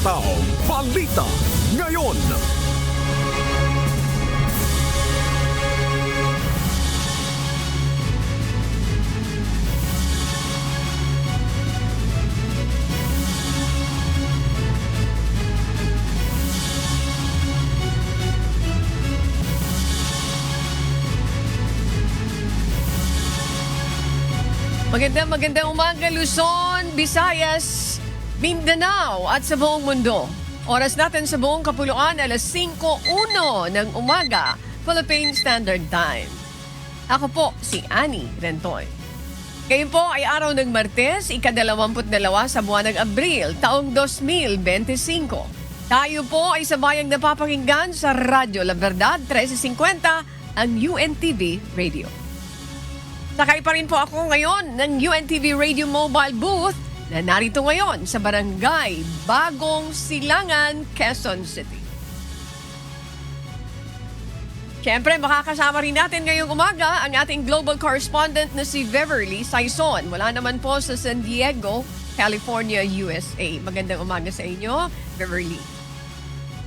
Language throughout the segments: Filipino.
Taong Balita Ngayon. Magandang umaga, Luzon, Visayas, Mindanao at sa buong mundo. Oras natin sa buong kapuluan, alas 5:01 ng umaga, Philippine Standard Time. Ako po si Annie Rentoy. Ngayon po ay araw ng Martes, ika-22 sa buwan ng Abril, taong 2025. Tayo po ay sabayang napapakinggan sa Radyo La Verdad 1350, ang UNTV Radio. Sakay pa rin po ako ngayon ng UNTV Radio Mobile Booth na narito ngayon sa Barangay Bagong Silangan, Quezon City. Siyempre, makakasama rin natin ngayong umaga ang ating global correspondent na si Beverly Saison. Wala naman po sa San Diego, California, USA. Magandang umaga sa inyo, Beverly.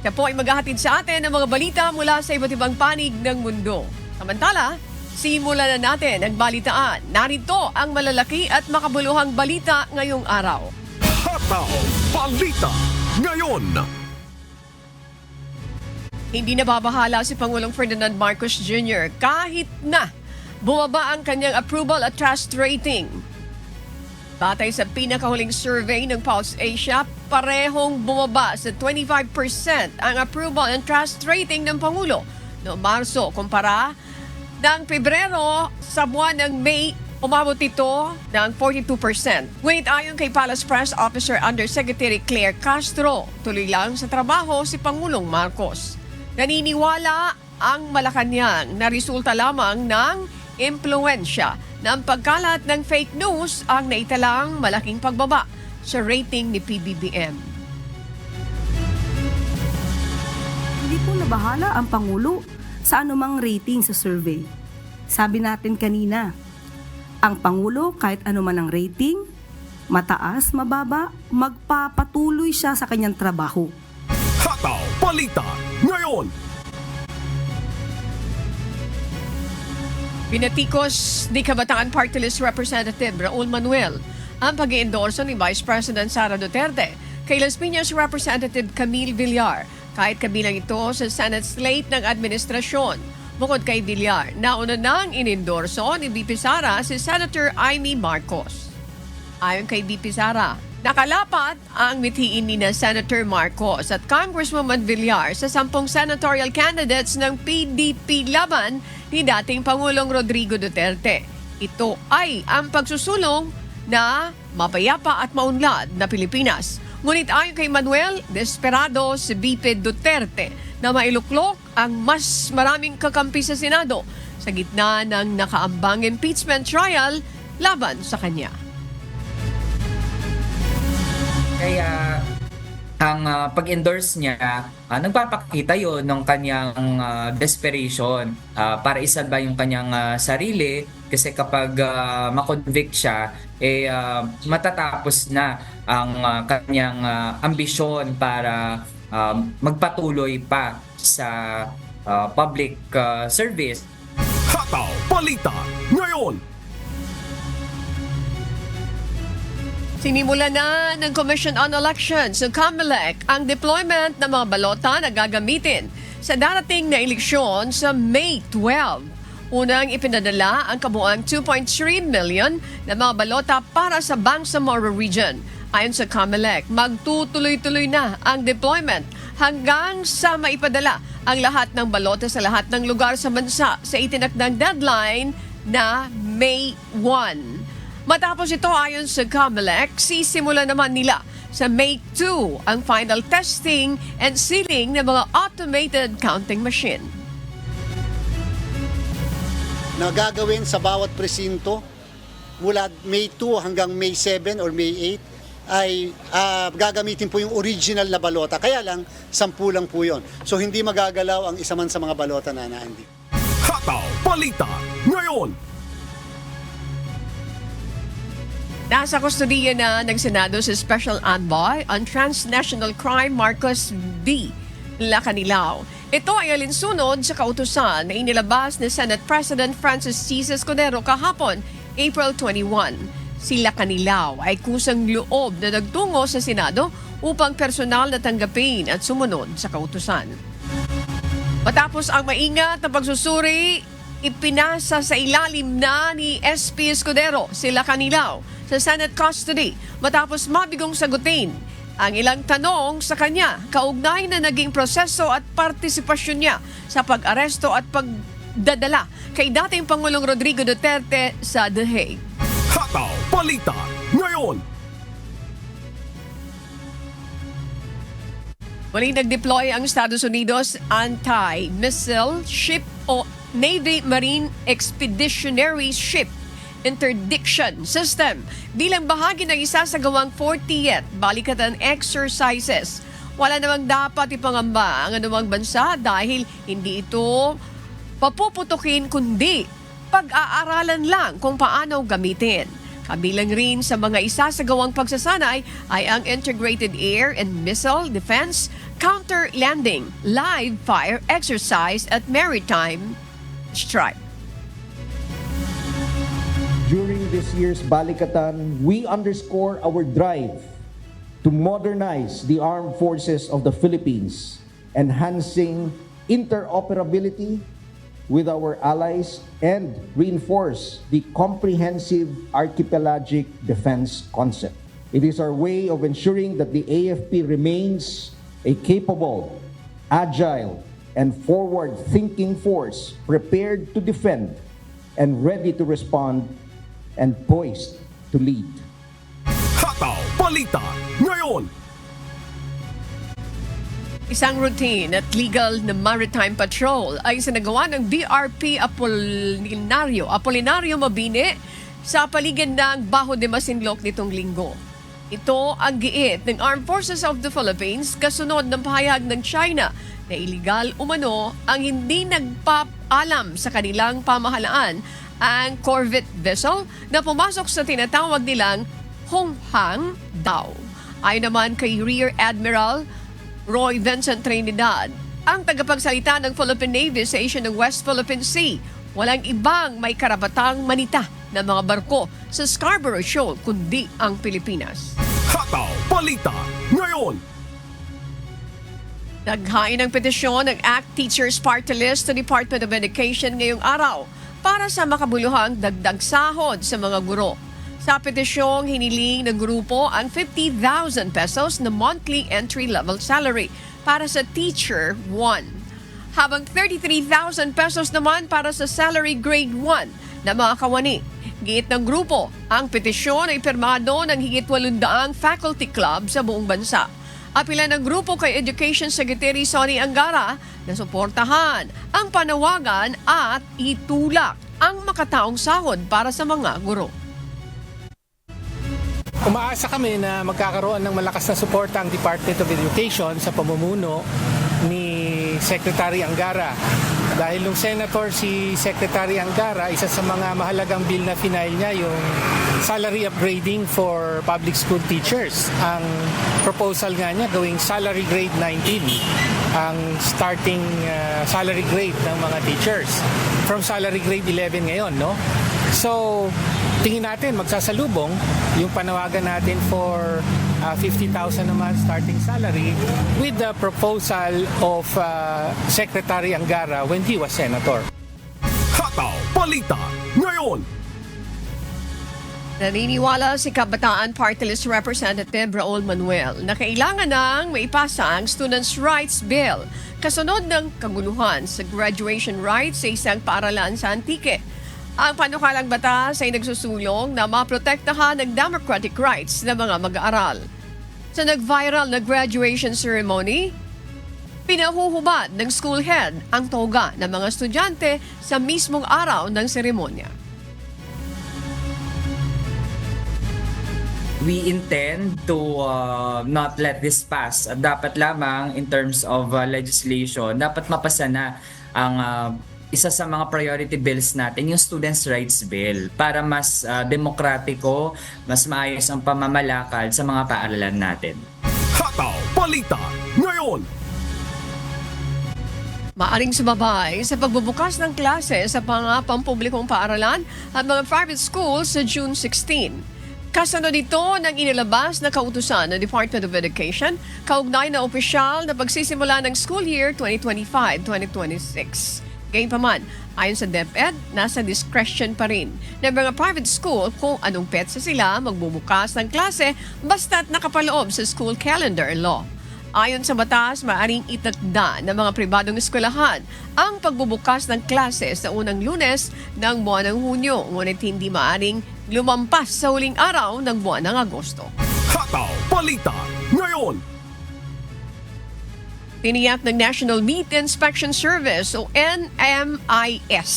Siya po ay maghahatid sa atin ng mga balita mula sa iba't ibang panig ng mundo. Samantala, simulan na natin ang balitaan. Narito ang malalaki at makabuluhang balita ngayong araw. Taong Balita Ngayon. Hindi nababahala si Pangulong Ferdinand Marcos Jr. kahit na bumaba ang kanyang approval at trust rating. Batay sa pinakahuling survey ng Pulse Asia, parehong bumaba sa 25% ang approval and trust rating ng Pangulo noong Marso kumpara ng Pebrero. Sa buwan ng May, umabot ito ng 42%. Ngunit ayon kay Palace Press Officer Undersecretary Claire Castro, tuloy lang sa trabaho si Pangulong Marcos. Naniniwala ang Malacanang na resulta lamang ng impluensya ng pagkalat ng fake news ang naitalang malaking pagbaba sa rating ni PBBM. Hindi po nabahala ang Pangulo sa anumang rating sa survey. Sabi natin kanina, ang Pangulo kahit anuman ang rating, mataas, mababa, magpapatuloy siya sa kanyang trabaho. Taong Balita Ngayon. Pinatikos ni Kabataan Party List Representative Raul Manuel ang pag-iendorso ni Vice President Sara Duterte kay Las Piñas Representative Camille Villar, kahit kabilang ito sa Senate slate ng administrasyon. Bukod kay Villar, nauna nang inendorso ni VP Sara si Senator Amy Marcos. Ayon kay VP Sara, nakalapat ang mithiin ni na Senator Marcos at Congresswoman Villar sa 10 senatorial candidates ng PDP laban ni dating Pangulong Rodrigo Duterte. Ito ay ang pagsusulong na mapayapa at maunlad na Pilipinas. Ngunit ayon kay Manuel, desperado si VP Duterte na mailuklok ang mas maraming kakampi sa Senado sa gitna ng nakaambang impeachment trial laban sa kanya. Kaya ang pag-endorse niya, nagpapakita yon ng kanyang desperation para isalba yung kanyang sarili, kasi kapag makonvict siya, matatapos na ang kanyang ambisyon para magpatuloy pa sa public service. Taong Balita Ngayon. Sinimula na ng Commission on Elections sa COMELEC ang deployment ng mga balota na gagamitin sa darating na eleksyon sa May 12. Unang ipinadala ang kabuuang 2.3 million na mga balota para sa Bangsamoro Region. Ayon sa COMELEC, magtutuloy-tuloy na ang deployment hanggang sa maipadala ang lahat ng balota sa lahat ng lugar sa bansa sa itinakdang deadline na May 1. Matapos ito, ayon sa COMELEC, sisimula naman nila sa May 2 ang final testing and sealing ng mga automated counting machine. Na gagawin sa bawat presinto mula May 2 hanggang May 7 or May 8 ay gagamitin po yung original na balota. Kaya lang, 10 lang po yun. So hindi magagalaw ang isa man sa mga balota na naandi. Taong Balita Ngayon. Nasa kustudiya na ng Senado si Special Envoy on Transnational Crime Marcos V. Lacanilao. Ito ay alinsunod sa kautusan na inilabas ni Senate President Francis C. Escudero kahapon, April 21. Si Lacanilao ay kusang loob na nagtungo sa Senado upang personal na tanggapin at sumunod sa kautusan. Matapos ang maingat na pagsusuri, ipinasa sa ilalim na ni SP Escudero si Lacanilao sa Senate custody matapos mabigong sagutin ang ilang tanong sa kanya kaugnay na naging proseso at partisipasyon niya sa pag-aresto at pagdadala kay dating Pangulong Rodrigo Duterte sa The Hague. Hataw Balita ngayon. Muli nag-deploy ang Estados Unidos anti-missile ship o Navy Marine Expeditionary Ship Interdiction System bilang bahagi ng isa sa gawang 40th Balikatan Exercises. Wala namang dapat ipangamba ang anumang bansa dahil hindi ito papuputukin kundi pag-aaralan lang kung paano gamitin. Kabilang rin sa mga isasagawang pagsasanay ay ang Integrated Air and Missile Defense Counter-Landing Live Fire Exercise at Maritime Strike. During this year's Balikatan, we underscore our drive to modernize the armed forces of the Philippines, enhancing interoperability with our allies and reinforce the comprehensive archipelagic defense concept. It is our way of ensuring that the AFP remains a capable, agile, and forward-thinking force prepared to defend and ready to respond and poised to lead. Hataw Balita ngayon. Isang routine at legal na maritime patrol ay sinagawa ng BRP Apolinario Mabini sa paligid ng Bajo de Masinloc nitong linggo. Ito ang giit ng Armed Forces of the Philippines kasunod ng pahayag ng China na iligal umano ang hindi nagpapaalam sa kanilang pamahalaan ang corvette vessel na pumasok sa tinatawag nilang Honghang daw. Ayon naman kay Rear Admiral Roy Vincent Trinidad, ang tagapagsalita ng Philippine Navy sa issue ng West Philippine Sea, walang ibang may karapatang manita ng mga barko sa Scarborough Shoal kundi ang Pilipinas. Hataw Balita ngayon. Naghain ng petisyon ng ACT Teachers Party List sa Department of Education ngayong araw para sa makabuluhang dagdag sahod sa mga guro. Sa petisyong hiniling ng grupo ang 50,000 pesos na monthly entry-level salary para sa Teacher 1, habang 33,000 pesos naman para sa Salary Grade 1 na mga kawani. Giit ng grupo, ang petisyon ay pirmado ng higit 800 faculty club sa buong bansa. Apila ng grupo kay Education Secretary Sonny Angara na suportahan ang panawagan at itulak ang makataong sahod para sa mga guro. Umaasa kami na magkakaroon ng malakas na suporta ang Department of Education sa pamumuno ni Secretary Angara. Dahil nung Senator si Secretary Angara, isa sa mga mahalagang bill na final niya yung salary upgrading for public school teachers. Ang proposal nga niya gawing salary grade 19 ang starting salary grade ng mga teachers from salary grade 11 ngayon, no? So, tingin natin magsasalubong yung panawagan natin for 50,000 naman starting salary with the proposal of Secretary Angara when he was Senator. Hataw Balita ngayon. Naniniwala si Kabataan Party List Representative Raul Manuel na kailangan nang maipasa ang Students' Rights Bill kasunod ng kaguluhan sa graduation rights sa isang paaralan sa Antique. Ang panukalang batas ay nagsusulong na maprotektahan ang democratic rights ng mga mag-aaral. Sa nag-viral na graduation ceremony, pinahuhubad ng school head ang toga ng mga estudyante sa mismong araw ng seremonya. We intend to not let this pass. Dapat lamang in terms of legislation, dapat mapasa na ang isa sa mga priority bills natin yung Students' Rights Bill para mas demokratiko, mas maayos ang pamamalakad sa mga paaralan natin. Hataw Balita ngayon. Maaring sumabay sa pagbubukas ng klase sa mga pampublikong paaralan at mga private schools sa June 16. Kasunod nito ng inilabas na kautusan ng Department of Education kaugnay na opisyal na pagsisimula ng school year 2025-2026. Gayunpaman, ayon sa DepEd, nasa discretion pa rin ng mga private school kung anong petsa sila magbubukas ng klase basta't nakapaloob sa school calendar law. Ayon sa batas, maaaring itakda ng mga pribadong eskwelahan ang pagbubukas ng klase sa unang Lunes ng buwan ng Hunyo, ngunit hindi maaaring lumampas sa huling araw ng buwan ng Agosto. Hataw Balita ngayon. Tiniyak ng National Meat Inspection Service o NMIS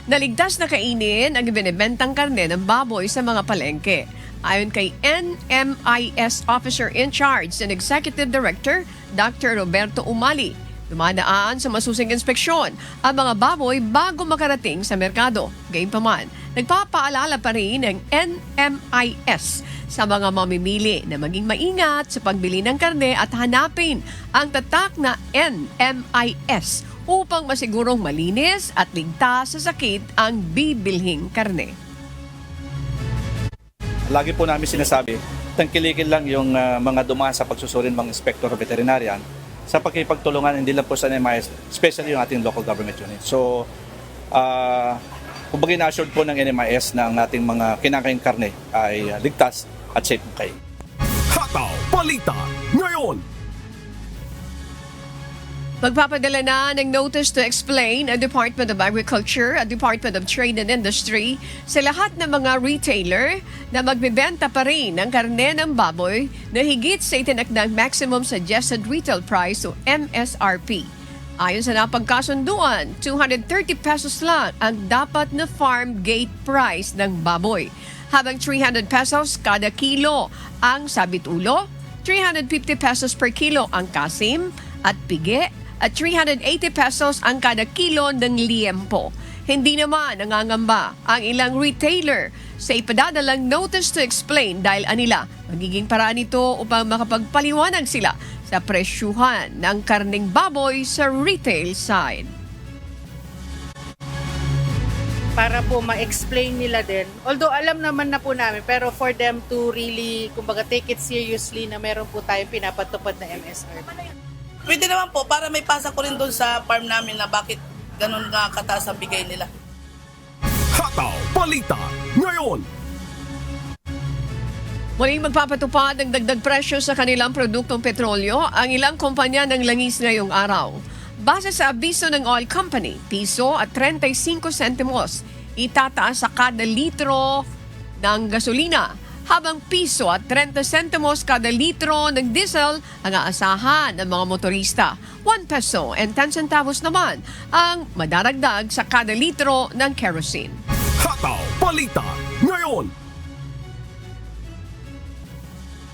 na ligtas na kainin ang ibinebentang karne ng baboy sa mga palengke. Ayon kay NMIS Officer in Charge and Executive Director Dr. Roberto Umali, dumadaan sa masusing inspeksyon ang mga baboy bago makarating sa merkado. Gayunpaman, nagpapaalala pa rin ng NMIS sa mga mamimili na maging maingat sa pagbili ng karne at hanapin ang tatak na NMIS upang masigurong malinis at ligtas sa sakit ang bibilhing karne. Lagi po namin sinasabi, tangkilikin lang yung mga dumaan sa pagsusurin mga inspector veterinarian sa pagkipagtulungan hindi lang po sa NMIS, especially yung ating local government unit. So, kumbaga na-assured po ng NMIS na ang ating mga kinakain karne ay ligtas at safe po kayo. Hataw Balita ngayon. Magpapadala na ng notice to explain ang Department of Agriculture at Department of Trade and Industry sa lahat ng mga retailer na magbebenta pa rin ng karne ng baboy na higit sa itinakdang maximum suggested retail price o MSRP. Ayon sa napagkasunduan, 230 pesos lang ang dapat na farm gate price ng baboy, habang 300 pesos kada kilo ang sabit-ulo, 350 pesos per kilo ang kasim at pige, at 380 pesos ang kada kilo ng liempo. Hindi naman nangangamba ang ilang retailer sa ipadadalang notice to explain dahil anila magiging paraan nito upang makapagpaliwanag sila sa presyuhan ng karneng baboy sa retail side. Para po ma-explain nila din. Although alam naman na po namin, pero for them to really, kumbaga, take it seriously na meron po tayong pinapatupad na MSR. Pwede naman po, para may pasa ko rin doon sa farm namin na bakit ganun nga kataas ang bigay nila. Hataw Balita ngayon. Muling magpapatupad ng dagdag presyo sa kanilang produktong petrolyo ang ilang kumpanya ng langis ngayong araw. Base sa abiso ng oil company, piso at 35 sentimos itataas sa kada litro ng gasolina, habang piso at 30 sentimos kada litro ng diesel ang aasahan ng mga motorista. 1 peso and 10 centavos naman ang madaragdag sa kada litro ng kerosene. Hataw Balita ngayon.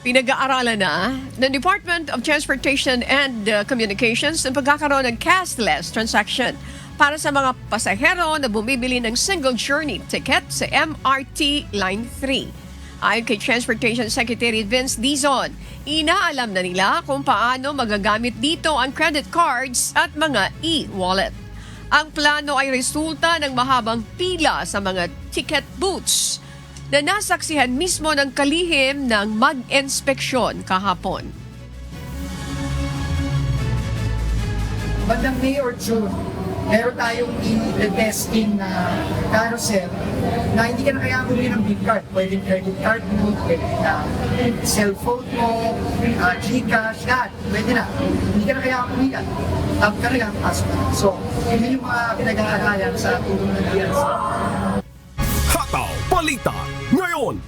Pinag-aaralan na ng Department of Transportation and Communications ang pagkakaroon ng cashless transaction para sa mga pasahero na bumibili ng single journey ticket sa MRT Line 3. Ayon kay Transportation Secretary Vince Dizon, inaalam na nila kung paano magagamit dito ang credit cards at mga e-wallet. Ang plano ay resulta ng mahabang pila sa mga ticket booths na nasaksihan mismo ng kalihim ng mag-inspeksyon kahapon. Bandang May or June, meron tayong i-testing na carousel na hindi ka na kailangan bumili ng big card. Pwede credit card mo, pwede na cellphone mo, Gcash, lahat. Pwede na. Hindi ka na kailangan bumili. Tap ka na lang, pasok na. So, yun yung mga pinag-aaralan sa tulong ng DNC. Hataw Balita ngayon.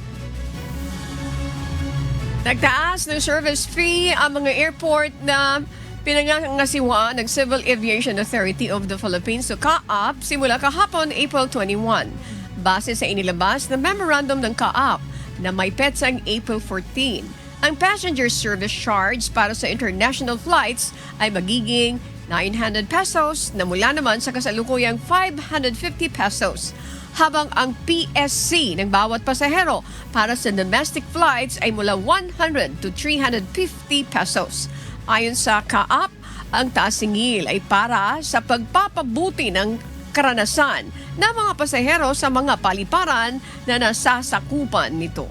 Nagtaas ng service fee ang mga airport na pinangangasiwaan ng Civil Aviation Authority of the Philippines o CAAP simula kahapon April 21. Base sa inilabas na memorandum ng CAAP na may petsang April 14. Ang passenger service charge para sa international flights ay magiging 900 pesos na mula naman sa kasalukuyang 550 pesos. Habang ang PSC ng bawat pasahero para sa domestic flights ay mula 100 to 350 pesos. Ayon sa CAAP, ang tasingil ay para sa pagpapabuti ng karanasan ng mga pasahero sa mga paliparan na nasasakupan nito.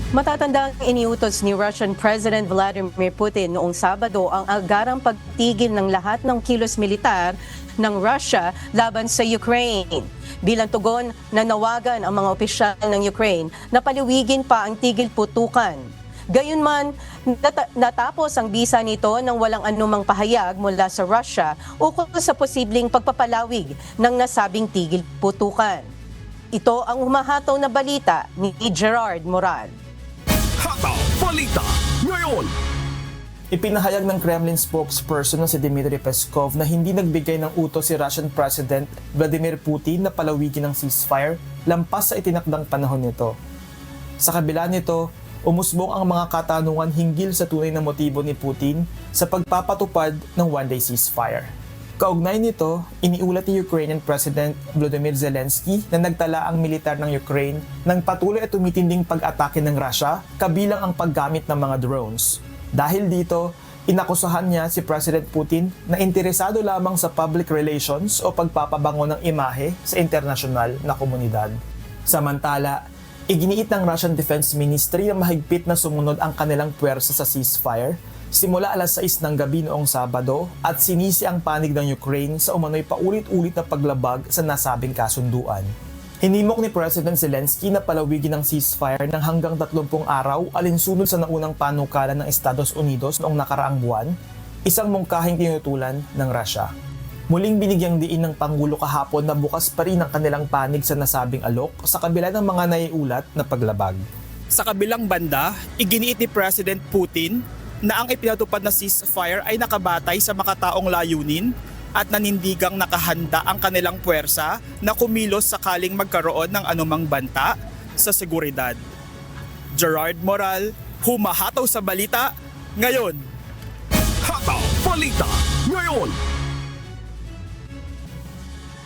Matatandang iniutos ni Russian President Vladimir Putin noong Sabado ang agarang pagtigil ng lahat ng kilos militar ng Russia laban sa Ukraine. Bilang tugon, nanawagan ang mga opisyal ng Ukraine na paliwigin pa ang tigil putukan. Gayunman, natapos ang bisa nito ng walang anumang pahayag mula sa Russia ukol sa posibleng pagpapalawig ng nasabing tigil putukan. Ito ang humahataw na balita ni Gerard Moral. Hataw Balita ngayon. Ipinahayag ng Kremlin spokesperson na si Dmitry Peskov na hindi nagbigay ng utos si Russian President Vladimir Putin na palawigin ang ceasefire lampas sa itinakdang panahon nito. Sa kabila nito, umusbong ang mga katanungan hinggil sa tunay na motibo ni Putin sa pagpapatupad ng one-day ceasefire. Kaugnay nito, iniulat ni Ukrainian President Volodymyr Zelensky na nagtala ang militar ng Ukraine ng patuloy at tumitinding pag-atake ng Russia kabilang ang paggamit ng mga drones. Dahil dito, inakusahan niya si President Putin na interesado lamang sa public relations o pagpapabango ng imahe sa internasyonal na komunidad. Samantala, iginiit ng Russian Defense Ministry na mahigpit na sumunod ang kanilang puwersa sa ceasefire simula alas 6 ng gabi noong Sabado at sinisi ang panig ng Ukraine sa umano'y paulit-ulit na paglabag sa nasabing kasunduan. Hinimok ni President Zelensky na palawigin ang ceasefire ng hanggang 30 araw alinsunod sa naunang panukalan ng Estados Unidos noong nakaraang buwan, isang mungkahing tinutulan ng Russia. Muling binigyang diin ng Pangulo kahapon na bukas pa rin ang kanilang panig sa nasabing alok sa kabila ng mga naiulat na paglabag. Sa kabilang banda, iginiit ni President Putin na ang ipinatupad na ceasefire ay nakabatay sa makataong layunin at nanindigang nakahanda ang kanilang puwersa na kumilos sakaling magkaroon ng anumang banta sa seguridad. Gerard Moral, humahataw sa balita ngayon. Hataw Balita ngayon.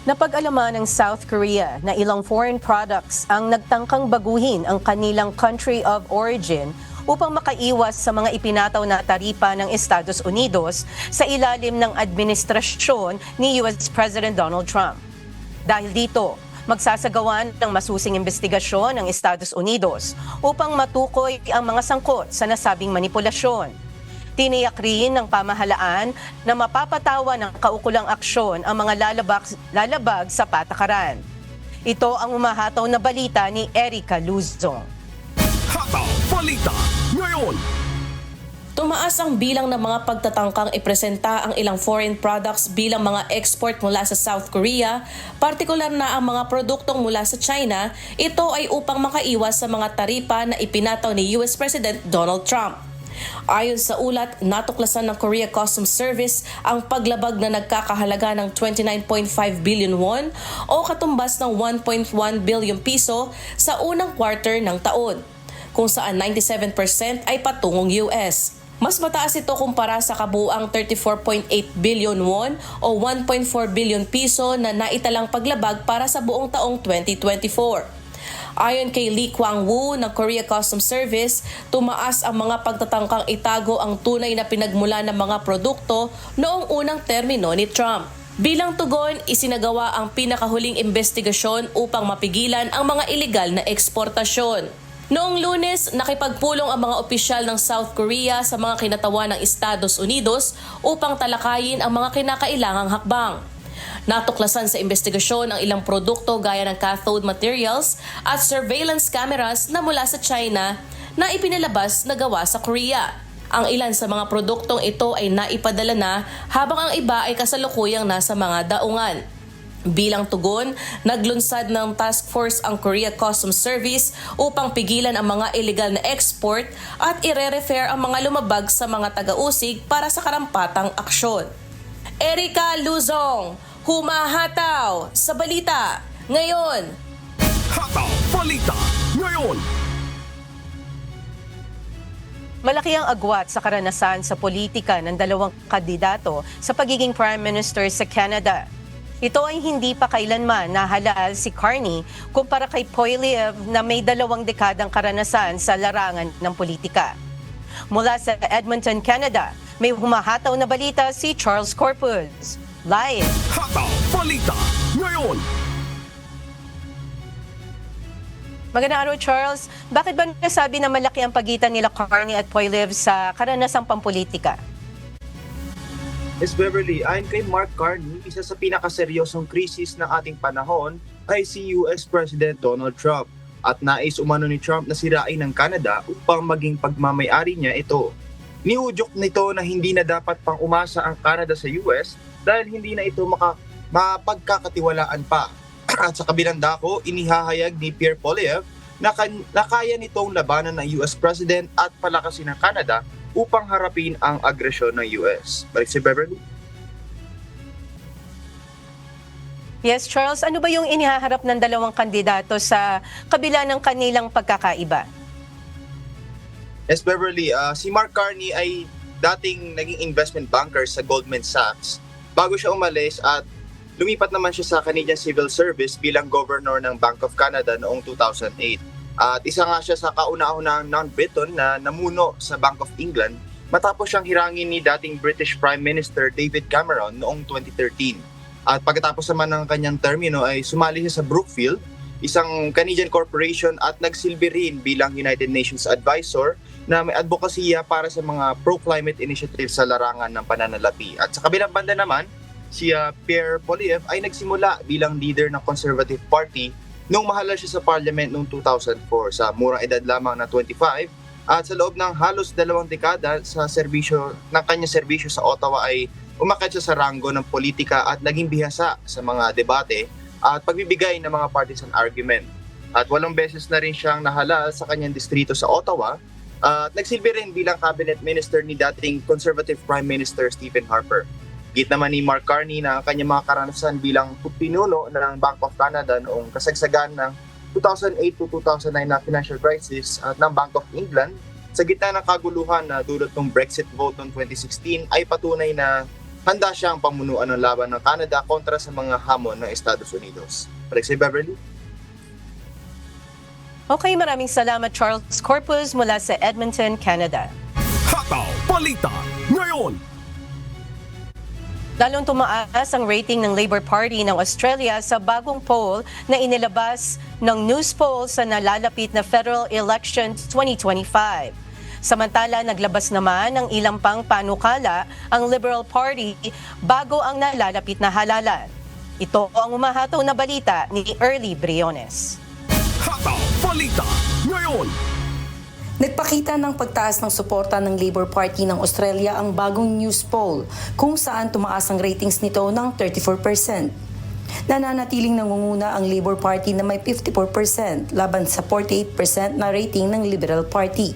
Napag-alaman ng South Korea na ilang foreign products ang nagtangkang baguhin ang kanilang country of origin upang makaiwas sa mga ipinataw na taripa ng Estados Unidos sa ilalim ng administrasyon ni US President Donald Trump. Dahil dito, magsasagawan ng masusing investigasyon ng Estados Unidos upang matukoy ang mga sangkot sa nasabing manipulasyon. Tiniyak rin ng pamahalaan na mapapatawa ng kaukulang aksyon ang mga lalabag sa patakaran. Ito ang umahataw na balita ni Erica Luzong. Hataw Balita ngayon. Tumaas ang bilang ng mga pagtatangkang ipresenta ang ilang foreign products bilang mga export mula sa South Korea, partikular na ang mga produktong mula sa China. Ito ay upang makaiwas sa mga taripa na ipinataw ni US President Donald Trump. Ayon sa ulat, natuklasan ng Korea Customs Service ang paglabag na nagkakahalaga ng 29.5 billion won o katumbas ng 1.1 billion piso sa unang quarter ng taon, kung saan 97% ay patungong US. Mas mataas ito kumpara sa kabuuang 34.8 billion won o 1.4 billion piso na naitalang paglabag para sa buong taong 2024. Ayon kay Lee Kwang-woo ng Korea Customs Service, tumaas ang mga pagtatangkang itago ang tunay na pinagmula ng mga produkto noong unang termino ni Trump. Bilang tugon, isinagawa ang pinakahuling investigasyon upang mapigilan ang mga ilegal na eksportasyon. Noong Lunes, nakipagpulong ang mga opisyal ng South Korea sa mga kinatawan ng Estados Unidos upang talakayin ang mga kinakailangang hakbang. Natuklasan sa investigasyon ang ilang produkto gaya ng cathode materials at surveillance cameras na mula sa China na ipinalabas na gawa sa Korea. Ang ilan sa mga produktong ito ay naipadala na habang ang iba ay kasalukuyang nasa mga daungan. Bilang tugon, naglunsad ng task force ang Korea Customs Service upang pigilan ang mga illegal na export at ire-refer ang mga lumabag sa mga taga-usig para sa karampatang aksyon. Erica Luzong, humahataw sa balita ngayon. Hataw Balita ngayon. Malaki ang agwat sa karanasan sa politika ng dalawang kandidato sa pagiging Prime Minister sa Canada. Ito ay hindi pa kailanman nahalal si Carney kumpara kay Poilievre na may 2 dekadang karanasan sa larangan ng politika. Mula sa Edmonton, Canada, may humahataw na balita si Charles Corpus. Live! Hataw Balita ngayon. Magandang araw, Charles. Bakit ba nasabi na malaki ang pagitan nila Carney at Poilievre sa karanasang pampolitika? Ms. Beverly, ayon kay Mark Carney, isa sa pinakaseryosong krisis ng ating panahon ay si US President Donald Trump at nais umano ni Trump na sirain ng Canada upang maging pagmamayari niya ito. Niudyok nito na hindi na dapat pang umasa ang Canada sa US dahil hindi na ito mapagkakatiwalaan pa. At sa kabilang dako, inihahayag ni Pierre Poilievre na kaya nitong labanan ng US President at palakasin ng Canada upang harapin ang agresyon ng US. Balik si Beverly. Yes, Charles, ano ba yung inihaharap ng dalawang kandidato sa kabila ng kanilang pagkakaiba? Yes, Beverly, si Mark Carney ay dating naging investment banker sa Goldman Sachs bago siya umalis at lumipat naman siya sa Canadian Civil Service bilang governor ng Bank of Canada noong 2008. At isa nga siya sa kauna-unahang non-Briton na namuno sa Bank of England matapos siyang hirangin ni dating British Prime Minister David Cameron noong 2013. At pagkatapos naman ng kanyang termino ay sumali siya sa Brookfield, isang Canadian corporation at nagsilbi rin bilang United Nations advisor na may advokasya para sa mga pro-climate initiatives sa larangan ng pananalapi. At sa kabilang banda naman, si Pierre Poilievre ay nagsimula bilang leader ng Conservative Party nung mahalal siya sa Parliament noong 2004 sa murang edad lamang na 25 at sa loob ng halos 2 dekada sa serbisyo ng kanyang serbisyo sa Ottawa ay umakyat siya sa ranggo ng politika at naging bihasa sa mga debate at pagbibigay ng mga partisan argument. At 8 beses na rin siyang nahalal sa kanyang distrito sa Ottawa at nagsilbi rin bilang cabinet minister ni dating Conservative Prime Minister Stephen Harper. Git naman ni Mark Carney na kanyang mga karanasan bilang pinuno ng Bank of Canada noong kasagsagan ng 2008 to 2009 na financial crisis at ng Bank of England sa gitna ng kaguluhan na dulot ng Brexit vote noong 2016 ay patunay na handa siyang pamunuan ng laban ng Canada kontra sa mga hamon ng Estados Unidos. Balik si Beverly. Okay, maraming salamat Charles Corpus mula sa Edmonton, Canada. Hataw Balita ngayon. Lalong tumaas ang rating ng Labour Party ng Australia sa bagong poll na inilabas ng Newspoll sa nalalapit na federal election 2025. Samantala, naglabas naman ng ilang pang panukala ang Liberal Party bago ang nalalapit na halalan. Ito ang umahataw na balita ni Early Briones. Hataw Balita ngayon. Nagpakita ng pagtaas ng suporta ng Labour Party ng Australia ang bagong news poll kung saan tumaas ang ratings nito ng 34%. Nananatiling nangunguna ang Labour Party na may 54% laban sa 48% na rating ng Liberal Party.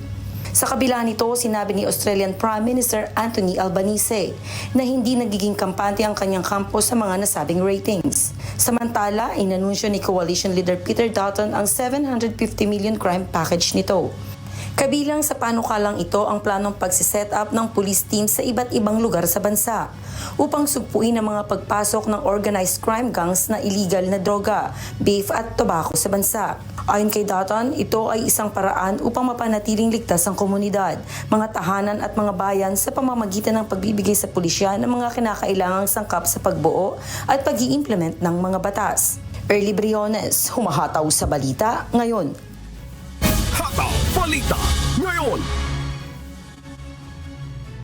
Sa kabila nito, sinabi ni Australian Prime Minister Anthony Albanese na hindi nagiging kampante ang kanyang kampo sa mga nasabing ratings. Samantala, inanunsyo ni Coalition Leader Peter Dutton ang $750 million crime package nito. Kabilang sa panukalang ito ang planong pagsiset up ng police team sa iba't ibang lugar sa bansa upang sugpuin ang mga pagpasok ng organized crime gangs na illegal na droga, beef at tobacco sa bansa. Ayon kay Dutton, ito ay isang paraan upang mapanatiling ligtas ang komunidad, mga tahanan at mga bayan sa pamamagitan ng pagbibigay sa pulisya ng mga kinakailangang sangkap sa pagbuo at pag-i-implement ng mga batas. Early Briones, humahataw sa balita ngayon. Hataw Balita ngayon.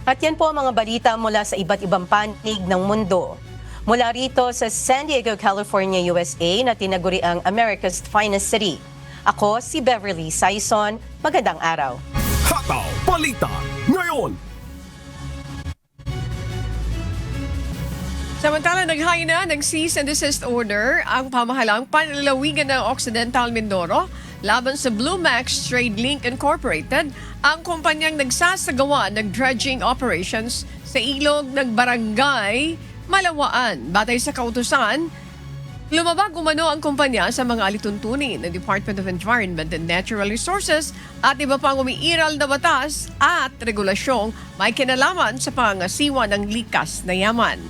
At yan po ang mga balita mula sa iba't ibang panig ng mundo. Mula rito sa San Diego, California, USA na tinaguri ang America's Finest City. Ako si Beverly Saison. Magandang araw. Hataw Balita ngayon. Samantala, naghain na ng cease and desist order ang pamahalang panlalawigan ng Occidental Mindoro laban sa Blue Max Trade Link Incorporated, ang kumpanyang nagsasagawa ng dredging operations sa ilog ng Barangay Malawaan. Batay sa kautusan, Lumabag umano ang kumpanya sa mga alituntunin ng Department of Environment and Natural Resources at iba pang umiiral na batas at regulasyong may kinalaman sa pangasiwa ng likas na yaman.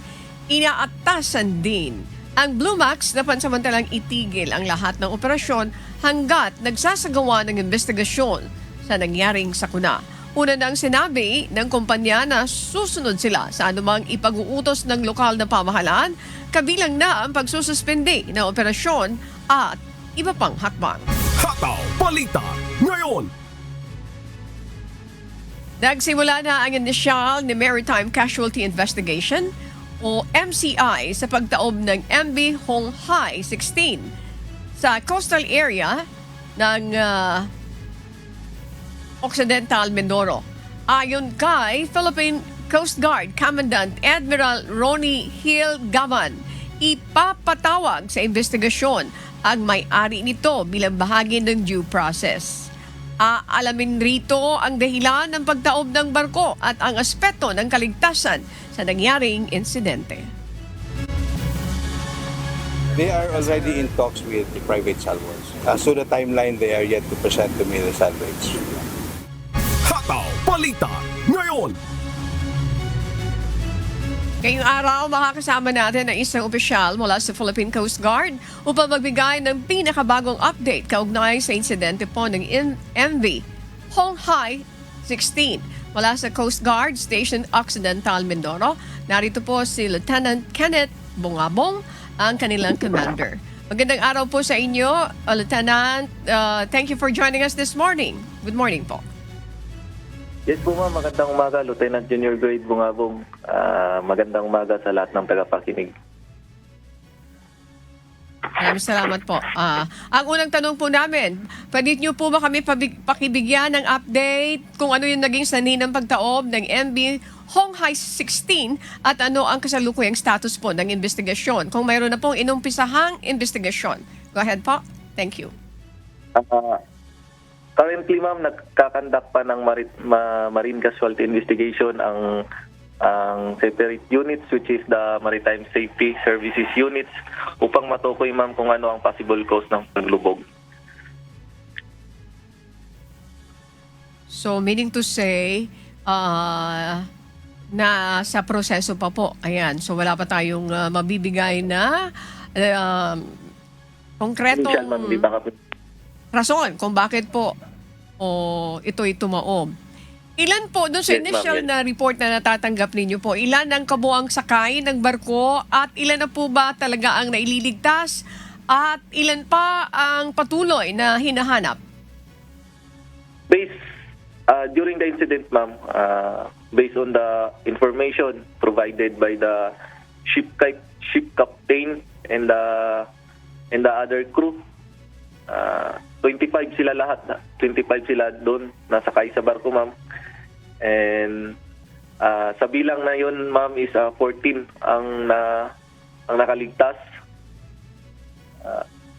Inaatasan din ang Blue Max na pansamantalang itigil ang lahat ng operasyon hanggat nagsasagawa ng investigasyon sa nangyaring sakuna. Una nang sinabi ng kumpanya na susunod sila sa anumang ipag-uutos ng lokal na pamahalaan, kabilang na ang pagsususpende ng operasyon at iba pang hakbang. Hataw Balita ngayon. Nagsimula na ang inisyal ni Maritime Casualty Investigation o MCI sa pagtaob ng MV Hong Hai 16 sa coastal area ng Occidental Mindoro. Ayon kay Philippine Coast Guard Commandant Admiral Ronnie Hill Gavan, ipapatawag sa investigasyon ang may-ari nito bilang bahagi ng due process. Aalamin rito ang dahilan ng pagtaob ng barko at ang aspeto ng kaligtasan sa nangyaring insidente. They are already in talks with the private salvage. As to the timeline, they are yet to present to me the salvage. Hataw Balita ngayon. Ngayong araw, makakasama natin ang isang opisyal mula sa Philippine Coast Guard upang magbigay ng pinakabagong update kaugnay sa insidente po ng MV Hong Hai 16 mula sa Coast Guard Station Occidental Mindoro. Narito po si Lieutenant Kenneth Bungabong, ang kanilang commander. Magandang araw po sa inyo, Lieutenant. Thank you for joining us this morning. Good morning po. Yes po ma'am, magandang umaga, Lieutenant Junior Grade Bungabong. Magandang umaga sa lahat ng tagapakinig. Maraming salamat po. Ang unang tanong po namin, pwede niyo po ba kami pakibigyan ng update kung ano yung naging sanhi ng pagtaob ng MV Hong Hai 16 at ano ang kasalukuyang status po ng investigasyon? Kung mayroon na pong inumpisahang investigasyon. Go ahead po. Thank you. Currently ma'am, nagkakandak pa ng Marine Casualty Investigation ang separate units which is the Maritime Safety Services Units upang matukoy ma'am kung ano ang possible cause ng paglubog. So meaning to say, na sa proseso pa po. Ayan. So wala pa tayong mabibigay na konkretong rason kung bakit po ito'y tumaob. Ilan po, doon sa initial na report na natatanggap ninyo po, ilan ang kabuang sakay ng barko at ilan na po ba talaga ang naililigtas at ilan pa ang patuloy na hinahanap? During the incident ma'am, based on the information provided by the ship captain and the other crew, 25 sila lahat. 25 sila doon nasakay sa barko ma'am. And sa bilang na yun ma'am is 14 ang nakaligtas.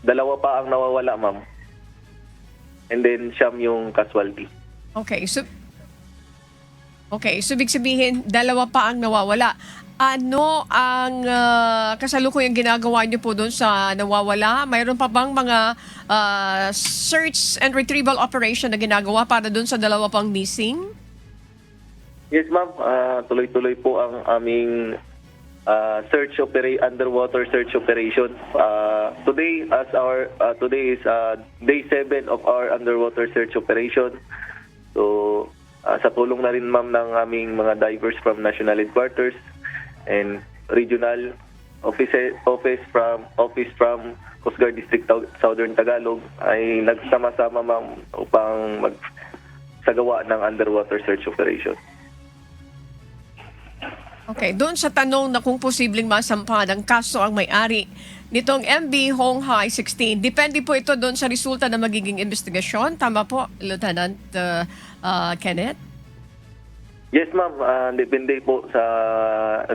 Dalawa pa ang nawawala ma'am. And then siyam yung casualty. Okay, so ibig sabihin dalawa pa ang nawawala. Ano ang kasalukuyang ginagawa niyo po doon sa nawawala? Mayroon pa bang mga search and retrieval operation na ginagawa para doon sa dalawa pang missing? Yes ma'am, tuloy-tuloy po ang aming underwater search operation. Today is day 7 of our underwater search operation. So sa tulong na rin ma'am ng aming mga divers from National Headquarters and regional office from Coast Guard District Southern Tagalog ay nagsama-sama ma'am upang magsagawa ng underwater search operation. Okay, doon sa tanong na kung posibleng masampa ng kaso ang may-ari nitong MV Hong Hai 16, depende po ito doon sa resulta na magiging investigasyon. Tama po, Lieutenant Kenneth? Yes ma'am, depende po sa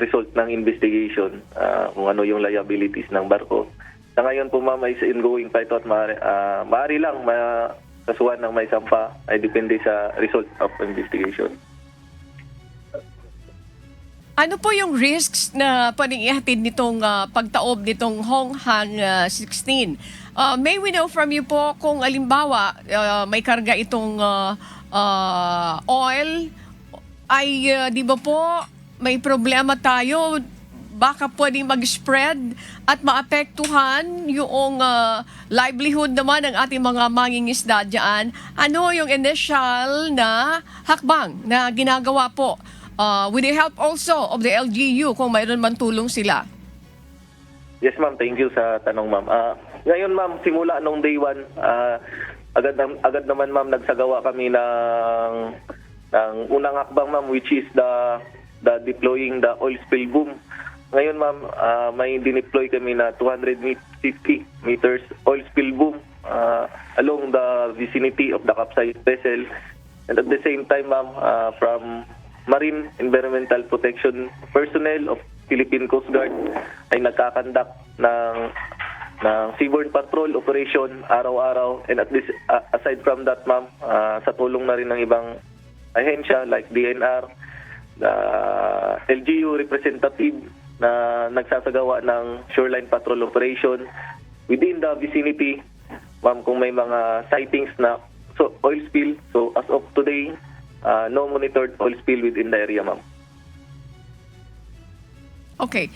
result ng investigation kung ano yung liabilities ng barko. Sa ngayon po ma'am ay ongoing pa ito at maaari lang kasuhan ng may sampa ay depende sa result of investigation. Ano po yung risks na pwedeng ihatid nitong pagtaob nitong Honghang 16? May we know from you po kung alimbawa may karga itong oil, ay di ba po may problema tayo, baka pwedeng mag-spread at maapektuhan yung livelihood naman ng ating mga mangingisda dyan. Ano yung initial na hakbang na ginagawa po with the help also of the LGU kung mayroon man tulong sila? Yes, ma'am. Thank you sa tanong, ma'am. Ngayon, ma'am, simula nung day 1, agad naman, ma'am, nagsagawa kami ng unang hakbang, ma'am, which is the deploying the oil spill boom. Ngayon, ma'am, may dineploy kami na 250 meters oil spill boom along the vicinity of the capsized vessel. And at the same time, ma'am, from Marine Environmental Protection personnel of Philippine Coast Guard ay nagkakandak ng seaborne patrol operation araw-araw. And at this, aside from that, ma'am, sa tulong na rin ng ibang ahensya like DNR, the LGU representative na nagsasagawa ng shoreline patrol operation within the vicinity, ma'am, kung may mga sightings na oil spill. So as of today, no monitored oil spill within the area, ma'am. Okay.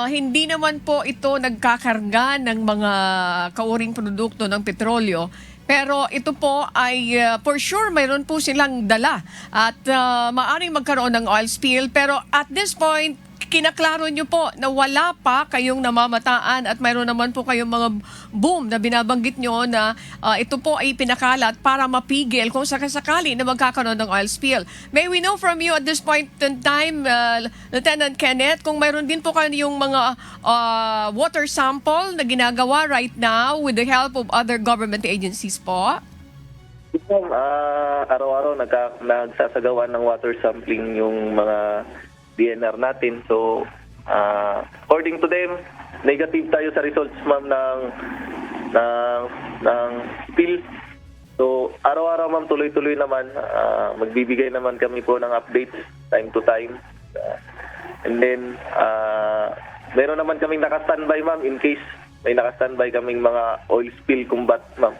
Hindi naman po ito nagkakarga ng mga kauring produkto ng petrolyo. Pero ito po ay for sure mayroon po silang dala at maaaring magkaroon ng oil spill. Pero at this point, kinaklaro nyo po na wala pa kayong namamataan at mayroon naman po kayong mga boom na binabanggit nyo na ito po ay pinakalat para mapigil kung sakasakali na magkakaroon ng oil spill. May we know from you at this point in time, Lieutenant Kenneth, kung mayroon din po kayong mga water sample na ginagawa right now with the help of other government agencies po? Araw-araw nagsasagawa ng water sampling yung mga DNR natin. So, according to them, negative tayo sa results, ma'am, ng spill. So, araw-araw, ma'am, tuloy-tuloy naman. Magbibigay naman kami po ng updates time to time. And then, meron naman kaming naka-standby, ma'am, in case may naka-standby kaming mga oil spill combat, ma'am,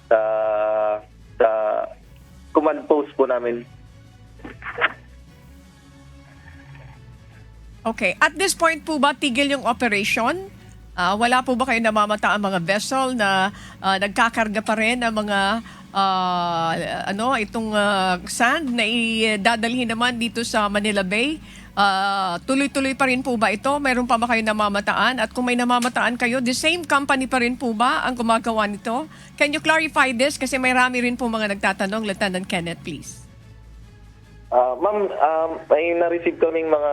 sa command post po namin. Okay. At this point po ba, tigil yung operation? Wala po ba kayo namamata ang mga vessel na nagkakarga pa rin ng mga itong sand na idadalhin naman dito sa Manila Bay? Tuloy-tuloy pa rin po ba ito? Mayroon pa ba kayo namamataan? At kung may namamataan kayo, the same company pa rin po ba ang gumagawa nito? Can you clarify this? Kasi may rami rin po mga nagtatanong. Lieutenant Kenneth, please. Ma'am, may na-receive kaming mga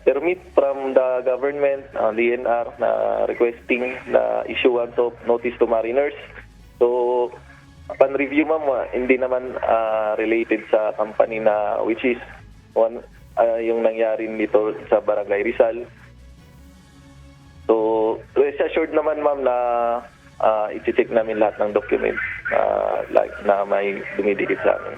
permit from the government, DNR, na requesting na issuance of notice to mariners. So, upon review, ma'am, hindi naman related sa company na which is yung nangyari dito sa Barangay Rizal. So, rest assured naman, ma'am, na i-check namin lahat ng documents na may dumidikit sa amin.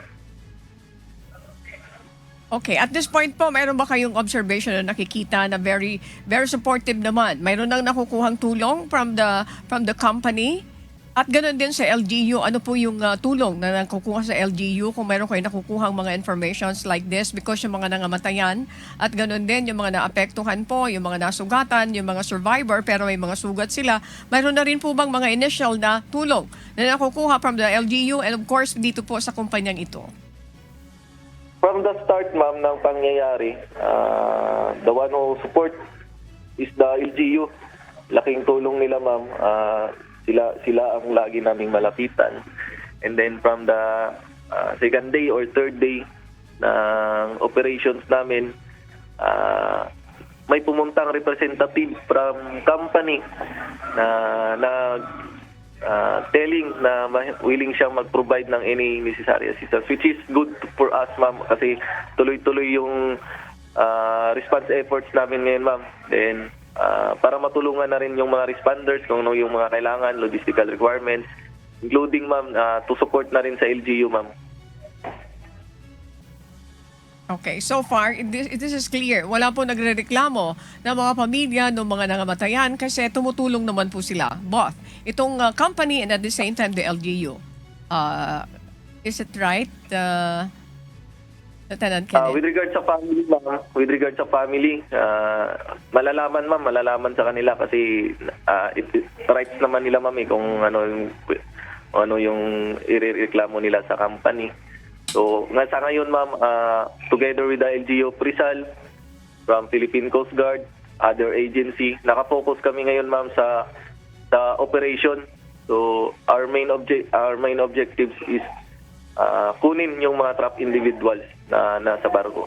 Okay, at this point po, mayroon ba kayong observation na nakikita na very very supportive naman? Mayroon nang nakukuhang tulong from the company? At ganoon din sa LGU, ano po yung tulong na nakukuha sa LGU kung mayroon kayo nakukuhang mga informations like this because yung mga nangamatayan at ganoon din yung mga naapektuhan po, yung mga nasugatan, yung mga survivor pero may mga sugat sila. Mayroon na rin po bang mga initial na tulong na nakukuha from the LGU and of course dito po sa kumpanyang ito? From the start, ma'am, ng pangyayari, the one who support is the LGU. Laking tulong nila, ma'am. Sila ang lagi naming malapitan. And then from the second day or third day ng operations namin, may pumuntang representative from company na telling na willing siyang mag-provide ng any necessary assistance, which is good for us, ma'am, kasi tuloy-tuloy yung response efforts namin ngayon, ma'am. Then, para matulungan na rin yung mga responders kung ano yung mga kailangan, logistical requirements, including, ma'am, to support na rin sa LGU, ma'am. Okay, so far, this is clear. Wala po nagrereklamo ng mga pamilya ng mga nangamatayan kasi tumutulong naman po sila. Both. Itong company and at the same time the LGU. Is it right, Lieutenant Kenneth? With regard sa family, ma'am, malalaman sa kanila kasi rights naman nila, ma'am, kung ano yung irereklamo nila sa company. So, sa ngayon, ma'am, together with the LGU of Rizal, from Philippine Coast Guard, other agency, nakafocus kami ngayon, ma'am, sa operation. So, our main objectives is kunin yung mga trapped individuals na nasa barko.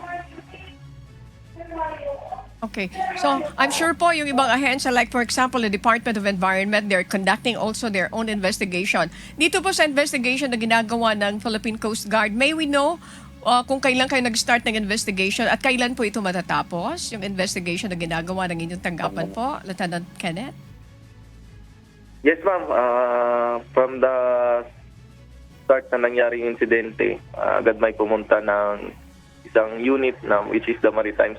Okay. So, I'm sure po yung ibang ahensya, like for example, the Department of Environment, they're conducting also their own investigation. Dito po sa investigation na ginagawa ng Philippine Coast Guard, may we know kung kailan kayo nag-start ng investigation at kailan po ito matatapos, yung investigation na ginagawa ng inyong tanggapan po, Lieutenant Kenneth? Yes, ma'am. From the start na nangyari yung insidente, agad may pumunta ng isang unit na which is the Maritime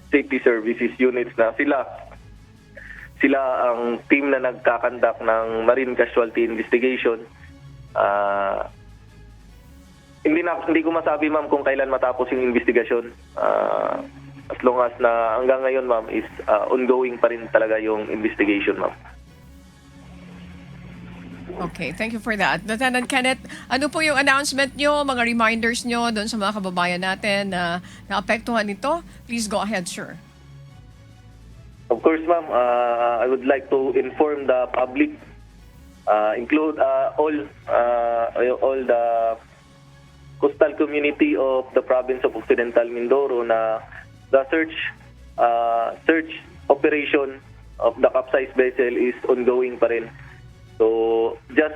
Safety Services units na sila ang team na nagkakandak ng marine casualty investigation. Hindi ko masabi, ma'am, kung kailan matapos yung investigasyon. As long as na hanggang ngayon, ma'am, is ongoing pa rin talaga yung investigation, ma'am. Okay, thank you for that. Lieutenant Kenneth, ano po yung announcement nyo, mga reminders nyo doon sa mga kababayan natin na naapektuhan nito? Please go ahead, sir. Of course, ma'am, I would like to inform the public, include all the coastal community of the province of Occidental Mindoro na the search operation of the capsized vessel is ongoing pa rin. So, just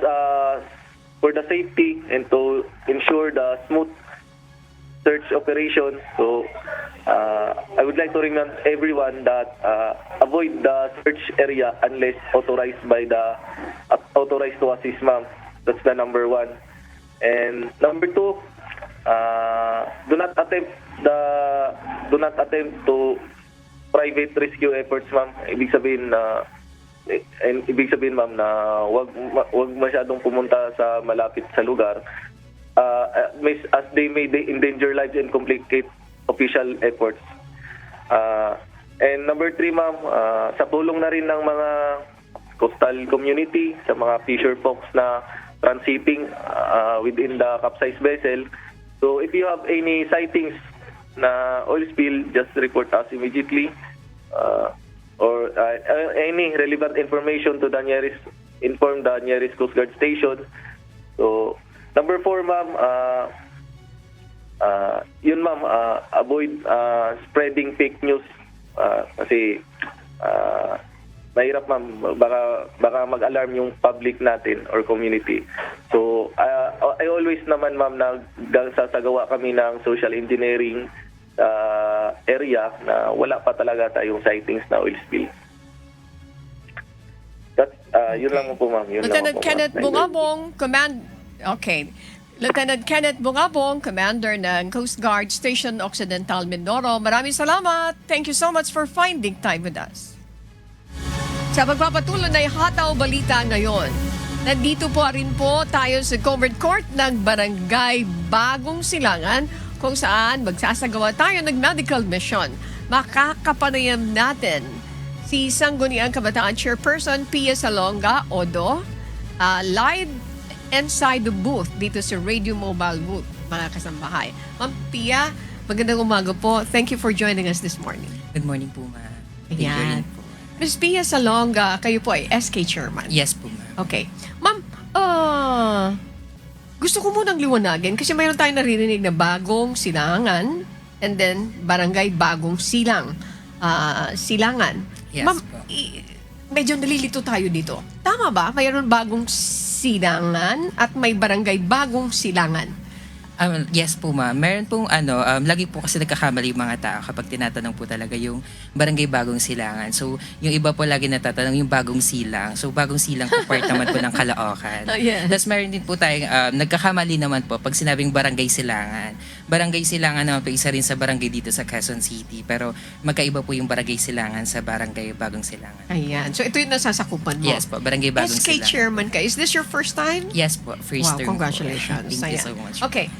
for the safety and to ensure the smooth search operation, so I would like to remind everyone that avoid the search area unless authorized by the authorized to assist, ma'am. That's the number one. And number two, do not attempt to private rescue efforts, ma'am. Ibig sabihin, ma'am, na wag masyadong pumunta sa malapit sa lugar as they may endanger lives and complicate official efforts. And number three, ma'am, sa tulong na rin ng mga coastal community, sa mga fisher folks na transiting within the capsized vessel. So if you have any sightings na oil spill, just report us immediately. Or any relevant information to inform the nearest Coast Guard station. So, number 4, ma'am, avoid spreading fake news kasi mahirap, ma'am, baka mag-alarm yung public natin or community. So, I always naman, ma'am, sasagawa kami ng social engineering area na wala pa talaga tayong sightings na oil spill. Yun lang po, ma'am. Lieutenant Kenneth Bungabong, Lieutenant Kenneth Bungabong, Commander ng Coast Guard Station Occidental Mindoro. Maraming salamat. Thank you so much for finding time with us. Sa pagpapatuloy na Hataw Balita ngayon, nandito po rin po tayo sa Covered Court ng Barangay Bagong Silangan, kung saan magsasagawa tayo ng medical mission. Makakapanayam natin si Sangguniang Kabataan Chairperson Pia Salonga, Odo, live inside the booth dito sa Radio Mobile Booth, mga kasambahay. Ma'am Pia, magandang umaga po. Thank you for joining us this morning. Good morning po, ma'am. Ayan. Ms. Pia Salonga, kayo po ay SK Chairman. Yes po, ma'am. Okay. Ma'am, gusto ko munang liwanagin kasi mayroon tayong naririnig na Bagong Silangan and then Barangay Bagong Silangan. Yes, Ma'am, medyo nalilito tayo dito. Tama ba? Mayroon Bagong Silangan at may Barangay Bagong Silangan. Yes po ma'am. Meron pong lagi po kasi nagkakamali yung mga tao kapag tinatanong po talaga yung barangay Bagong Silangan. So, yung iba po lagi natatanong yung Bagong Silang. So, Bagong Silang po part naman po ng Caloocan. Yes. Tapos meron din po tayong nagkakamali naman po pag sinabing Barangay Silangan. Barangay Silangan naman po isa rin sa barangay dito sa Quezon City. Pero magkaiba po yung Barangay Silangan sa Barangay Bagong Silangan. Ayan. So, ito yung nasasakupan mo. Yes po, Barangay Bagong SK Silangan. chairman ka. Is this your first time? Yes po, first Wow, term congratulations. po. Thank you Ayan. so much. Okay.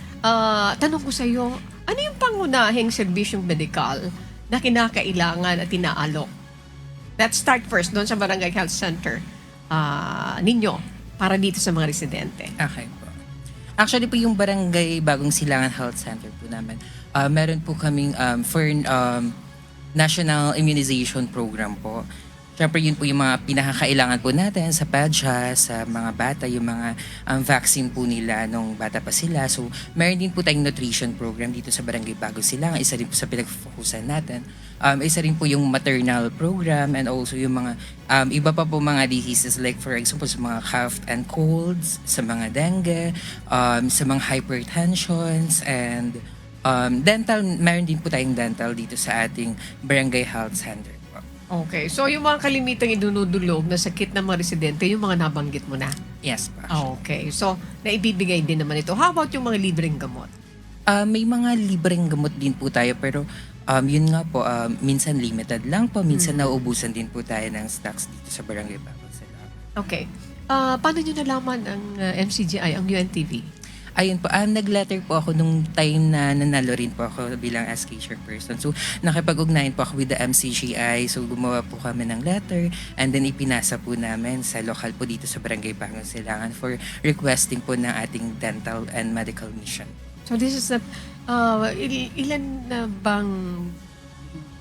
Tanong ko sa iyo, ano yung pangunahing serbisyong medikal na kinakailangan at inaalok? Let's start first doon sa Barangay Health Center ninyo para dito sa mga residente. Okay po. Actually po yung Barangay Bagong Silangan Health Center po namin, meron po kaming for National Immunization Program po. Siyempre yun po yung mga pinakakailangan po natin sa PADSA, sa mga bata, yung mga vaccine po nila nung bata pa sila. So meron din po tayong nutrition program dito sa Barangay Bagong Silangan. Isa rin po sa pinag-focusan natin. Isa rin po yung maternal program and also yung mga iba pa po mga diseases like for example sa mga cough and colds, sa mga dengue, sa mga hypertensions and dental. Meron din po tayong dental dito sa ating Barangay Health Center. Okay. So, yung mga kalimitang idunudulog na sakit ng mga residente, yung mga nabanggit mo na? Yes po. Okay. So, naibibigay din naman ito. How about yung mga libreng gamot? May mga libreng gamot din po tayo pero yun nga po, minsan limited lang po, minsan nauubusan din po tayo ng stocks dito sa Barangay Bagong Silangan. Okay. Paano nyo nalaman ang MCGI, ang UNTV? Ayun po, nag-letter po ako nung time na nanalo rin po ako bilang SK chairperson. So, nakipag-ugnayan po ako with the MCGI. So, gumawa po kami ng letter and then ipinasa po namin sa local po dito sa Barangay Bagong Silangan for requesting po ng ating dental and medical mission. So, this is ilan na bang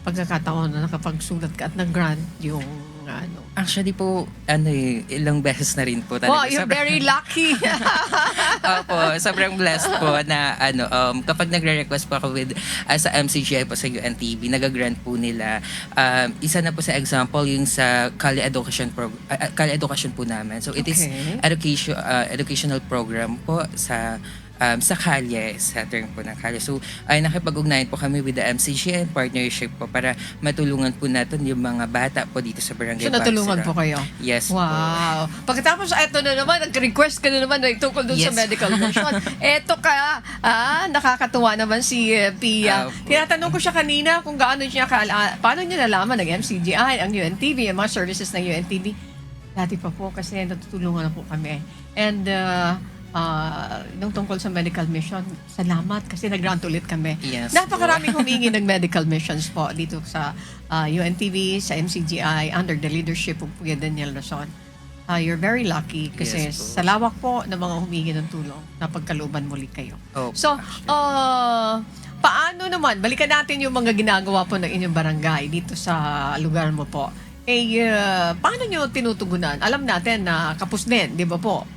pagkakataon na nakapagsulat ka at nag-grant yung ano? Actually po, ilang beses na rin po talaga. Wow, you're very lucky. Opo, sobrang blessed po na kapag nagre-request po ako with sa MCGI po sa UNTV, nag-grant po nila. Isa na po sa example yung sa Kali Education po namin. So it is educational program po sa Kalye, sa term po ng Kalye. So, ay nakipag-ugnayan po kami with the MCGI and partnership po para matulungan po natin yung mga bata po dito sa Barangay Bagong Silangan. So, natulungan po kayo? Yes wow. Po. Pagkatapos, ito na naman, nag-request ka na naman na itungkol doon sa medical mission. Ito ka, nakakatuwa naman si Pia. Tinatanong ko siya kanina kung paano niya nalaman ng MCGI, ang UNTV, ang mga services ng UNTV. Dati pa po kasi natutulungan na po kami. And, nung tungkol sa medical mission, salamat kasi nag-grant ulit kami. Yes, napakaraming humingi ng medical missions po dito sa UNTV, sa MCGI, under the leadership of Kuya Daniel Rason. You're very lucky kasi sa lawak po ng mga humingi ng tulong, napagkalooban muli kayo. So, paano naman, balikan natin yung mga ginagawa po ng inyong barangay dito sa lugar mo po. Paano nyo tinutugunan? Alam natin na kapos din, di ba po?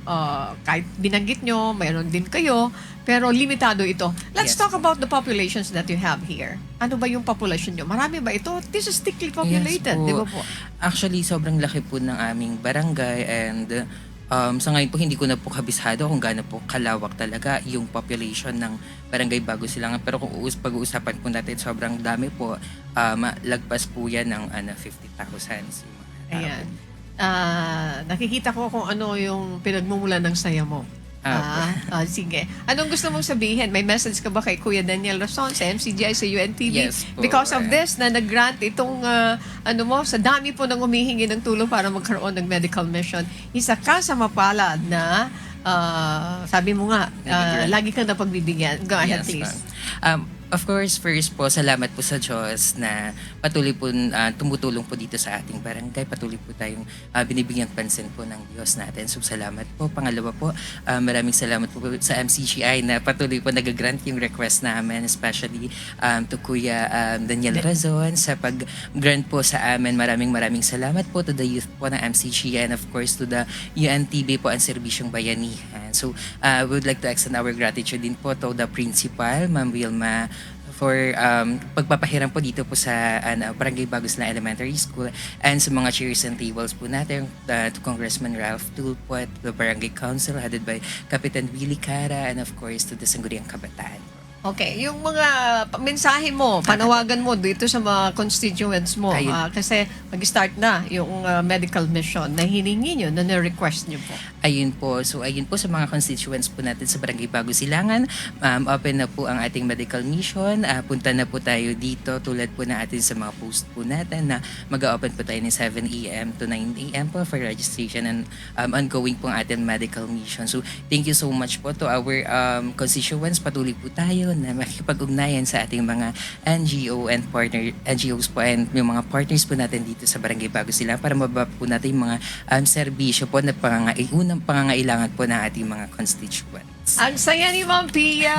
Kahit binanggit nyo, mayroon din kayo, pero limitado ito. Let's talk about the populations that you have here. Ano ba yung population nyo? Marami ba ito? This is thickly populated, di ba po? Actually, sobrang laki po ng aming barangay and sa ngayon po hindi ko na po kabisado kung gaano po kalawak talaga yung population ng Barangay Bagong Silangan. Pero kung pag-uusapan po natin, sobrang dami po. Lagpas po yan ng 50,000. Ayan. Nakikita ko kung ano yung pinagmumulan ng saya mo. Sige. Anong gusto mong sabihin? May message ka ba kay Kuya Daniel Rason sa MCGI, sa UNTV? Yes po, Because of this, na nag-grant itong sa dami po ng humihingi ng tulong para magkaroon ng medical mission. Isa ka sa mapalad na sabi mo nga, lagi kang napagbibigyan. Go ahead, please. Of course, first po, salamat po sa Diyos na patuloy po tumutulong po dito sa ating barangay. Patuloy po tayong binibigyan pansin po ng Diyos natin. So, salamat po. Pangalawa po, maraming salamat po sa MCGI na patuloy po nag-grant yung request namin, especially to Kuya Daniel Razon sa pag-grant po sa amin. Maraming salamat po to the youth po ng MCGI and of course to the UNTV po ang Serbisyong Bayanihan. So, we would like to extend our gratitude din po to the principal, Ma'am Wilma for pagpapahiram po dito po sa Barangay Bagos na Elementary School and sa mga chairs and tables po natin to Congressman Ralph Tulfo at the Barangay Council headed by Kapitan Willie Cara and of course to the Sangguniang Kabataan. Okay, yung mga mensahe mo, panawagan mo dito sa mga constituents mo. Kasi mag-start na yung medical mission na hiningi nyo, na na-request nyo po. Ayun po. So ayun po sa mga constituents po natin sa Barangay Bago Silangan. Open na po ang ating medical mission. Punta na po tayo dito tulad po na atin sa mga post po natin na mag-open po tayo ng 7 a.m. to 9 a.m. po for registration and ongoing po ang ating medical mission. So thank you so much po to our constituents. Patuloy po tayo na makikipag-ugnayan sa ating mga NGO and NGOs po and yung mga partners po natin dito sa Barangay Bago Silangan para mababa po natin yung mga serbisyo po na unang pangangailangan po ng ating mga constituents. Ang saya ni Ma'am Pia!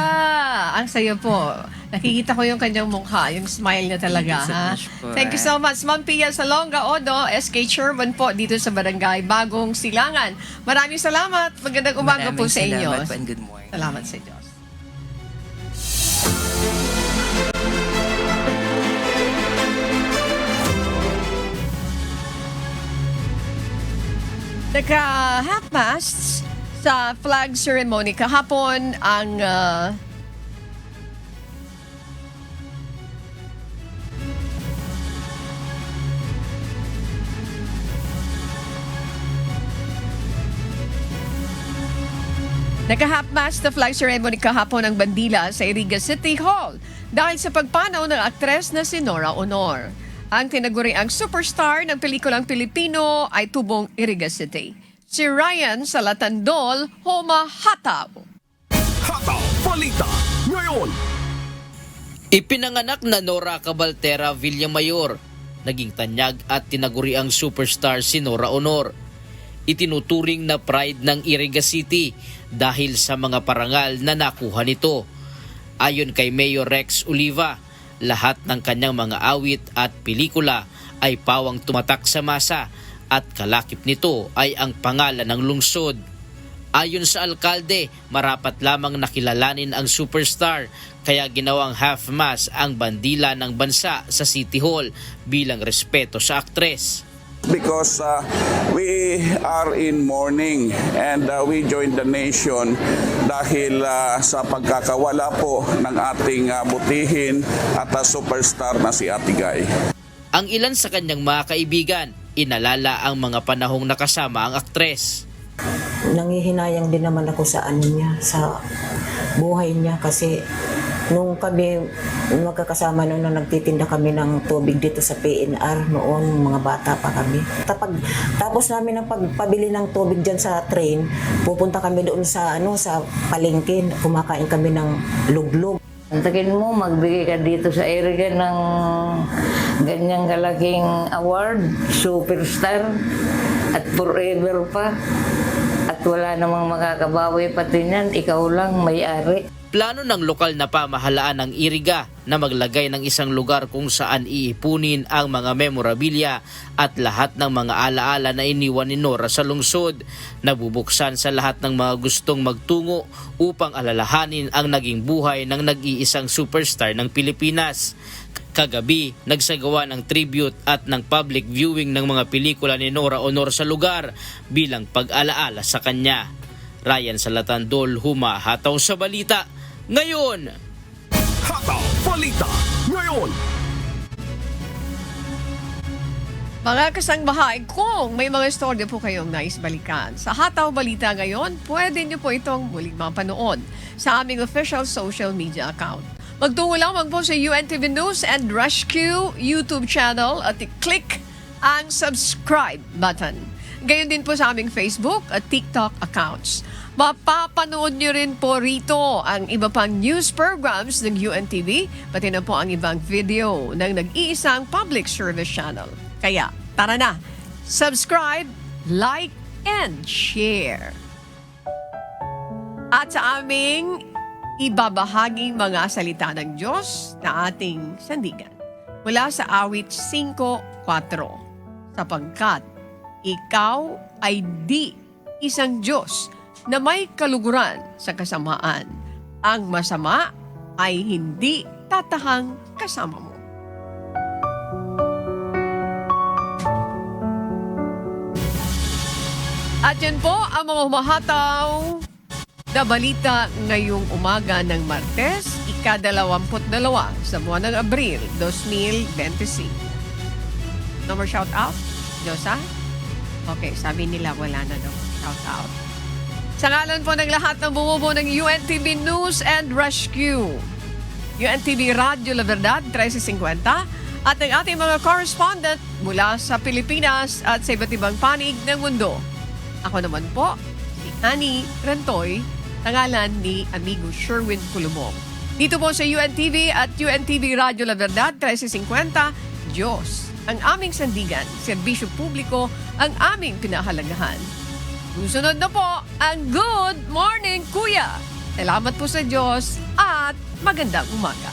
Ang saya po. Nakikita ko yung kanyang mukha, yung smile niya talaga. Thank you so much, Ma'am Pia Salonga Odo, SK Chairman po dito sa Barangay Bagong Silangan. Maraming salamat. Magandang umaga po sa inyo. Maraming salamat po and good morning. Salamat sa Diyos. Naka-half-masts sa flag ceremony kahapon ang naka-half-mast na flag ceremony kahapon ang bandila sa Iriga City Hall dahil sa pagpanaw ng aktres na si Nora Honor. Ang tinaguriang superstar ng pelikulang Pilipino ay tubong Iriga City. Si Ryan Salatandol, Homa Hataw. Hataw Balita ngayon. Ipinanganak na Nora Cabaltera Villamayor, naging tanyag at tinaguriang superstar si Nora Honor. Itinuturing na pride ng Iriga City dahil sa mga parangal na nakuha nito. Ayon kay Mayor Rex Oliva, lahat ng kanyang mga awit at pelikula ay pawang tumatak sa masa at kalakip nito ay ang pangalan ng lungsod. Ayon sa alkalde, marapat lamang nakilalanin ang superstar kaya ginawang half-mast ang bandila ng bansa sa City Hall bilang respeto sa aktres. Because we are in mourning and we join the nation dahil sa pagkakawala po ng ating butihin at superstar na si Ate Guy. Ang ilan sa kanyang mga kaibigan, inalala ang mga panahong nakasama ang aktres. Nangihinayang din naman ako sa niya, sa buhay niya kasi nung kami magkakasama nung nagtitinda kami ng tubig dito sa PNR noon, mga bata pa kami. Tapos namin ang pagpabili ng tubig dyan sa train, pupunta kami doon sa sa palengke, kumakain kami ng luglog. Antakin mo, magbigay ka dito sa Iriga ng ganyang kalaking award, superstar, at forever pa. At wala namang makakabawi pati niyan, ikaw lang may-ari. Plano ng lokal na pamahalaan ng Iriga na maglagay ng isang lugar kung saan iipunin ang mga memorabilia at lahat ng mga alaala na iniwan ni Nora sa lungsod. Nabubuksan sa lahat ng mga gustong magtungo upang alalahanin ang naging buhay ng nag-iisang superstar ng Pilipinas. Kagabi, nagsagawa ng tribute at ng public viewing ng mga pelikula ni Nora Honor sa lugar bilang pag-alaala sa kanya. Ryan Salatandol, Humahataw sa Balita ngayon. Hataw Balita ngayon. Mga kasangbahay, kung may mga istorya po kayong nais balikan sa Hataw Balita ngayon, pwede niyo po itong muling mapanood sa aming official social media account. Magtungo lamang po sa UNTV News and Rescue YouTube channel at i-click ang subscribe button. Gayon din po sa aming Facebook at TikTok accounts. Mapapanood nyo rin po rito ang iba pang news programs ng UNTV, pati na po ang ibang video ng nag-iisang public service channel. Kaya, tara na! Subscribe, like, and share. At sa aming ibabahaging mga salita ng Diyos na ating sandigan. Mula sa awit 5:4, sapagkat ikaw ay di isang Diyos na may kaluguran sa kasamaan. Ang masama ay hindi tatahang kasama mo. At yan po ang mga humahataw na balita ngayong umaga ng Martes, ika-22 sa buwan ng Abril, 2025. No more shout out? Diyosa? Okay, sabi nila wala na daw shout out. Sa ngalan po ng lahat ng bumubuo ng UNTV News and Rescue, UNTV Radyo La Verdad 1350, at ng ating mga correspondent mula sa Pilipinas at sa iba't ibang panig ng mundo. Ako naman po, si Annie Rantoy, tangalan ni Amigo Sherwin Pulumong. Dito po sa UNTV at UNTV Radyo La Verdad 1350, Diyos ang aming sandigan, serbisyo publiko ang aming pinahalagahan. Susunod na po ang Good Morning Kuya. Salamat po sa Diyos at magandang umaga.